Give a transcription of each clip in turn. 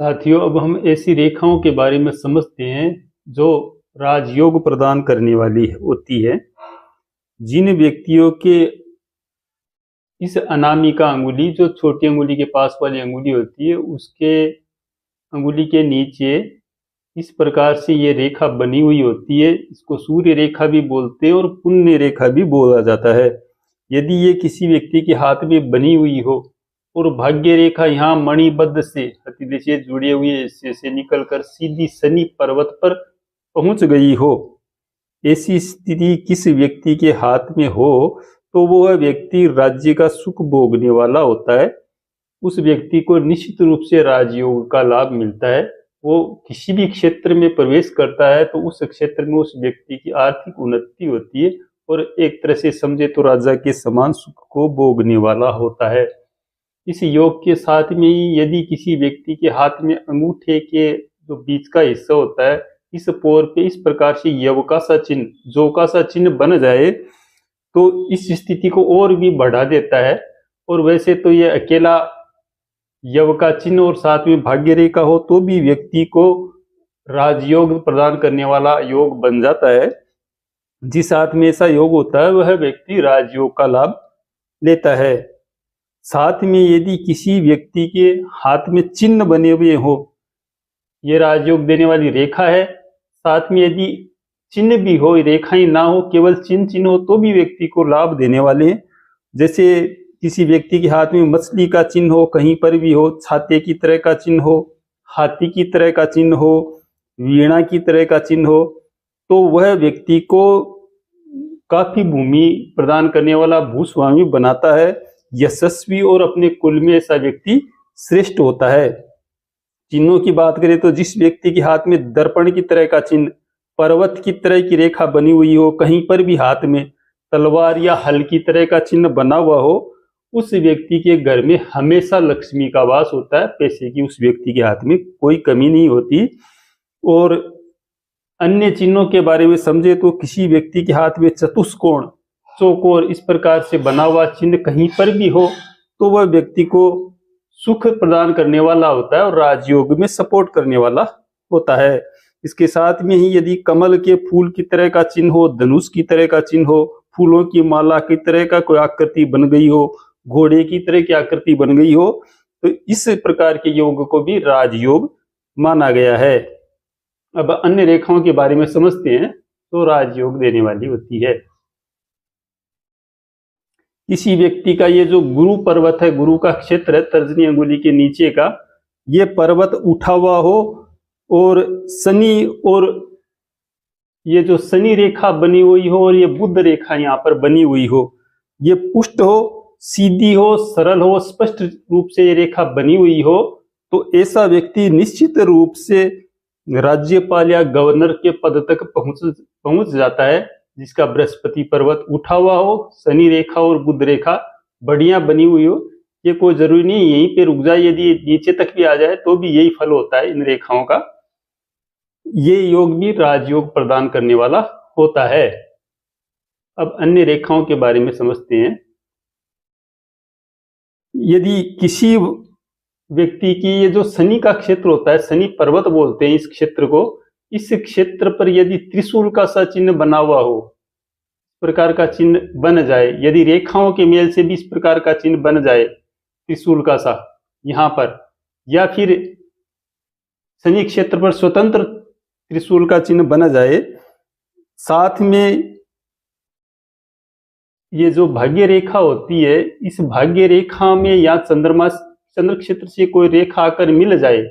साथियों, अब हम ऐसी रेखाओं के बारे में समझते हैं जो राजयोग प्रदान करने वाली होती है। जिन व्यक्तियों के इस अनामिका अंगुली, जो छोटी अंगुली के पास वाली अंगुली होती है, उसके अंगुली के नीचे इस प्रकार से ये रेखा बनी हुई होती है, इसको सूर्य रेखा भी बोलते हैं और पुण्य रेखा भी बोला जाता है। यदि ये किसी व्यक्ति के हाथ में बनी हुई हो और भाग्य रेखा यहाँ मणिबद्ध से हथेली से जुड़े हुए से निकलकर सीधी शनि पर्वत पर पहुंच गई हो, ऐसी स्थिति किस व्यक्ति के हाथ में हो तो वह व्यक्ति राज्य का सुख भोगने वाला होता है। उस व्यक्ति को निश्चित रूप से राजयोग का लाभ मिलता है। वो किसी भी क्षेत्र में प्रवेश करता है तो उस क्षेत्र में उस व्यक्ति की आर्थिक उन्नति होती है और एक तरह से समझे तो राजा के समान सुख को भोगने वाला होता है। इस योग के साथ में ही यदि किसी व्यक्ति के हाथ में अंगूठे के जो बीच का हिस्सा होता है, इस पोर पे इस प्रकार से यव का सा चिन्ह, जो का सा चिन्ह बन जाए तो इस स्थिति को और भी बढ़ा देता है। और वैसे तो ये अकेला यव का चिन्ह और साथ में भाग्य रेखा हो तो भी व्यक्ति को राजयोग प्रदान करने वाला योग बन जाता है। जिस हाथ में ऐसा योग होता है वह व्यक्ति राजयोग का लाभ लेता है। साथ में यदि किसी व्यक्ति के हाथ में चिन्ह बने हुए हो, ये राजयोग देने वाली रेखा है, साथ में यदि चिन्ह भी हो, रेखाएं ना हो, केवल चिन्ह हो तो भी व्यक्ति को लाभ देने वाले हैं। जैसे किसी व्यक्ति के हाथ में मछली का चिन्ह हो, कहीं पर भी हो, छाते की तरह का चिन्ह हो, हाथी की तरह का चिन्ह हो, वीणा की तरह का चिन्ह हो, तो वह व्यक्ति को काफी भूमि प्रदान करने वाला भूस्वामी बनाता है, यशस्वी और अपने कुल में ऐसा व्यक्ति श्रेष्ठ होता है। चिन्हों की बात करें तो जिस व्यक्ति के हाथ में दर्पण की तरह का चिन्ह, पर्वत की तरह की रेखा बनी हुई हो, कहीं पर भी हाथ में तलवार या हल की तरह का चिन्ह बना हुआ हो, उस व्यक्ति के घर में हमेशा लक्ष्मी का वास होता है। पैसे की उस व्यक्ति के हाथ में कोई कमी नहीं होती। और अन्य चिन्हों के बारे में समझे तो किसी व्यक्ति के हाथ में चतुष्कोण, चौकोर इस प्रकार से बना हुआ चिन्ह कहीं पर भी हो तो वह व्यक्ति को सुख प्रदान करने वाला होता है और राजयोग में सपोर्ट करने वाला होता है। इसके साथ में ही यदि कमल के फूल की तरह का चिन्ह हो, धनुष की तरह का चिन्ह हो, फूलों की माला की तरह का कोई आकृति बन गई हो, घोड़े की तरह की आकृति बन गई हो, तो इस प्रकार के योग को भी राजयोग माना गया है। अब अन्य रेखाओं के बारे में समझते हैं तो राजयोग देने वाली होती है। किसी व्यक्ति का ये जो गुरु पर्वत है, गुरु का क्षेत्र है, तर्जनी अंगुली के नीचे का, ये पर्वत उठा हुआ हो और शनि और ये जो शनि रेखा बनी हुई हो और ये बुध रेखा यहाँ पर बनी हुई हो, ये पुष्ट हो, सीधी हो, सरल हो, स्पष्ट रूप से ये रेखा बनी हुई हो, तो ऐसा व्यक्ति निश्चित रूप से राज्यपाल या गवर्नर के पद तक पहुंच जाता है। जिसका बृहस्पति पर्वत उठा हुआ हो, शनि रेखा और बुध रेखा बढ़िया बनी हुई हो। ये कोई जरूरी नहीं यहीं पे रुक जाए, यदि नीचे तक भी आ जाए तो भी यही फल होता है इन रेखाओं का। ये योग भी राजयोग प्रदान करने वाला होता है। अब अन्य रेखाओं के बारे में समझते हैं। यदि किसी व्यक्ति की ये जो शनि का क्षेत्र होता है, शनि पर्वत बोलते हैं इस क्षेत्र को, इस क्षेत्र पर यदि त्रिशूल का सा चिन्ह बना हुआ हो, इस प्रकार का चिन्ह बन जाए, यदि रेखाओं के मेल से भी इस प्रकार का चिन्ह बन जाए त्रिशूल का सा यहाँ पर, या फिर शनि क्षेत्र पर स्वतंत्र त्रिशूल का चिन्ह बन जाए, साथ में ये जो भाग्य रेखा होती है, इस भाग्य रेखा में या चंद्र क्षेत्र से कोई रेखा आकर मिल जाए,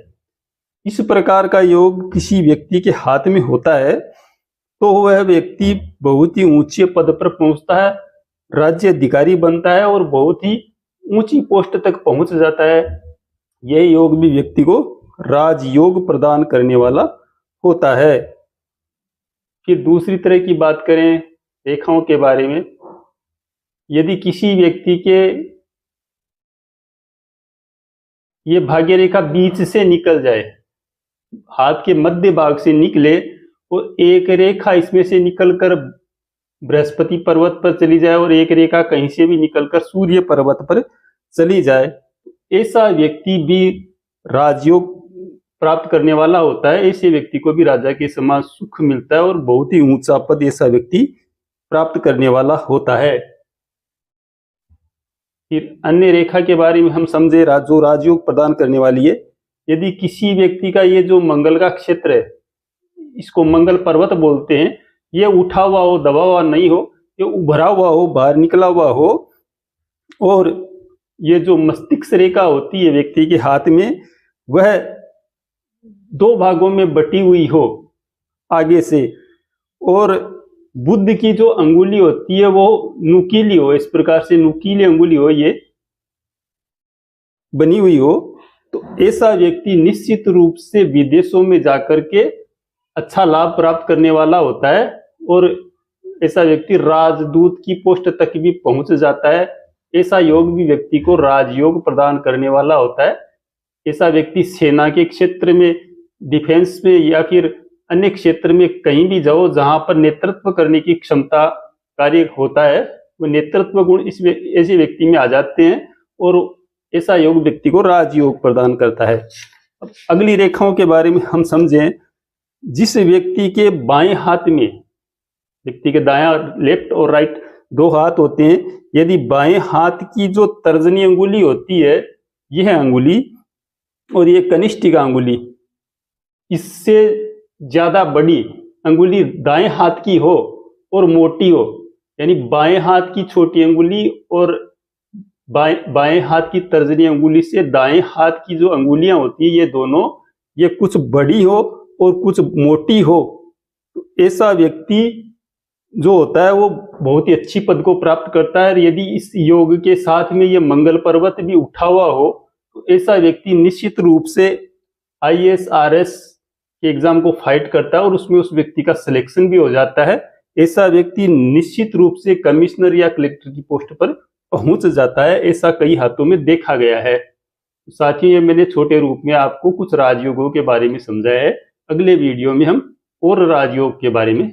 इस प्रकार का योग किसी व्यक्ति के हाथ में होता है तो वह व्यक्ति बहुत ही ऊंचे पद पर पहुंचता है, राज्य अधिकारी बनता है और बहुत ही ऊंची पोस्ट तक पहुंच जाता है। यह योग भी व्यक्ति को राजयोग प्रदान करने वाला होता है। फिर दूसरी तरह की बात करें रेखाओं के बारे में, यदि किसी व्यक्ति के ये भाग्य रेखा बीच से निकल जाए, हाथ के मध्य भाग से निकले और एक रेखा इसमें से निकलकर बृहस्पति पर्वत पर चली जाए और एक रेखा कहीं से भी निकलकर सूर्य पर्वत पर चली जाए, ऐसा व्यक्ति भी राजयोग प्राप्त करने वाला होता है, ऐसे व्यक्ति को भी राजा के समान सुख मिलता है और बहुत ही ऊंचा पद ऐसा व्यक्ति प्राप्त करने वाला होता है। फिर अन्य रेखा के बारे में हम समझे, जो राजयोग प्रदान करने वाली है। यदि किसी व्यक्ति का ये जो मंगल का क्षेत्र है, इसको मंगल पर्वत बोलते हैं, ये उठा हुआ हो, दबा हुआ नहीं हो, ये उभरा हुआ हो, बाहर निकला हुआ हो, और ये जो मस्तिष्क रेखा होती है व्यक्ति के हाथ में, वह 2 भागों में बटी हुई हो आगे से, और बुध की जो अंगुली होती है वो नुकीली हो, इस प्रकार से नुकीली अंगुली हो, ये बनी हुई हो, तो ऐसा व्यक्ति निश्चित रूप से विदेशों में जाकर के अच्छा लाभ प्राप्त करने वाला होता है, और ऐसा व्यक्ति राजदूत की पोस्ट तक भी पहुंच जाता है। ऐसा योग भी व्यक्ति को राजयोग प्रदान करने वाला होता है। ऐसा व्यक्ति सेना के क्षेत्र में, डिफेंस में, या फिर अन्य क्षेत्र में कहीं भी जाओ जहां पर नेतृत्व करने की क्षमता कार्य होता है, वो नेतृत्व गुण इसमें ऐसे व्यक्ति में आ जाते हैं, और ऐसा योग व्यक्ति को राजयोग प्रदान करता है। अब अगली रेखाओं के बारे में हम समझें। जिस व्यक्ति के बाएं हाथ में, व्यक्ति के दायां, लेफ्ट और राइट 2 हाथ होते हैं, यदि बाएं हाथ की जो तर्जनी अंगुली होती है, यह अंगुली और ये कनिष्ठिका अंगुली, इससे ज्यादा बड़ी अंगुली दाएं हाथ की हो और मोटी हो, यानी बाएं हाथ की छोटी अंगुली और बाएं हाथ की तर्जनी अंगुली से दाएं हाथ की जो अंगुलियां होती है, ये दोनों, ये कुछ बड़ी हो और कुछ मोटी हो, तो ऐसा व्यक्ति जो होता है वो बहुत ही अच्छी पद को प्राप्त करता है। यदि इस योग के साथ में ये मंगल पर्वत भी उठा हुआ हो, तो ऐसा व्यक्ति निश्चित रूप से IAS RS के एग्जाम को फाइट करता है और उसमें उस व्यक्ति का सिलेक्शन भी हो जाता है। ऐसा व्यक्ति निश्चित रूप से कमिश्नर या कलेक्टर की पोस्ट पर पहुंच जाता है। ऐसा कई हाथों में देखा गया है। साथियों, ये मैंने छोटे रूप में आपको कुछ राजयोगों के बारे में समझाया है। अगले वीडियो में हम और राजयोग के बारे में